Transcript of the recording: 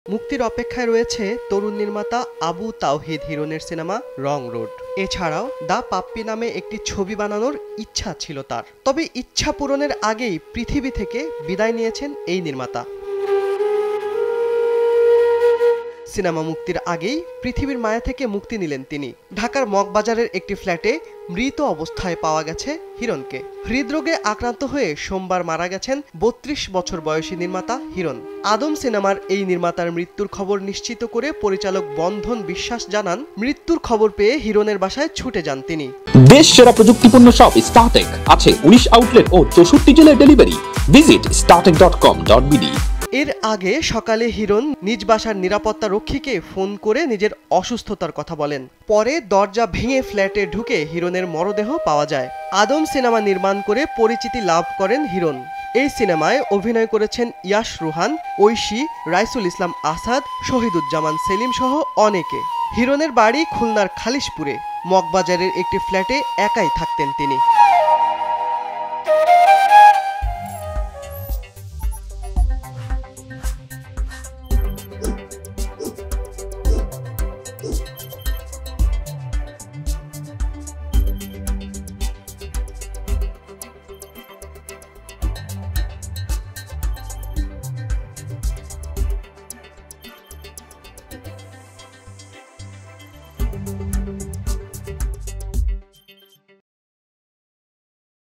মুক্তির অপেক্ষায় রয়েছে তরুণ নির্মাতা আবু তাওহিদ হিরনের সিনেমা রং রোড। এছাড়াও দ্য পাপ্পি নামে একটি ছবি বানানোর ইচ্ছা ছিল তার। তবে ইচ্ছা পূরণের আগেই পৃথিবী থেকে বিদায় নিয়েছেন এই নির্মাতা। সিনেমা মুক্তির আগেই পৃথিবীর মায়া থেকে মুক্তি নিলেন তিনি। ঢাকার মগবাজারের একটি ফ্ল্যাটে মৃত অবস্থায় পাওয়া গেছে হিরনকে। হৃদরোগে আক্রান্ত হয়ে সোমবার মারা গেছেন ৩২ বছর বয়সী নির্মাতা হিরন। আদম সিনেমার এই নির্মাতার মৃত্যুর খবর নিশ্চিত করে পরিচালক বন্ধন বিশ্বাস জানান, মৃত্যুর খবর পেয়ে হিরনের বাসায় ছুটে যান তিনি। দেশ সেরা প্রযুক্তিপূর্ণ শপ স্টারটেক আছে ১৯ আউটলেট ও ৬৪ জেলায় ডেলিভারি। Visit startek.com.bd। এর আগে সকালে হিরন নিজ বাসার নিরাপত্তা রক্ষীকে ফোন করে নিজের অসুস্থতার কথা বলেন। পরে দরজা ভেঙে ফ্ল্যাটে ঢুকে হিরনের মরদেহ পাওয়া যায়। আদম সিনেমা নির্মাণ করে পরিচিতি লাভ করেন হিরন। এই সিনেমায় অভিনয় করেছেন ইয়াশ রুহান, ঐশী, রাইসুল ইসলাম আসাদ, শহীদুজ্জামান সেলিম সহ অনেকে। হিরনের বাড়ি খুলনার খালিশপুরে। মগবাজারের একটি ফ্ল্যাটে একাই থাকতেন তিনি।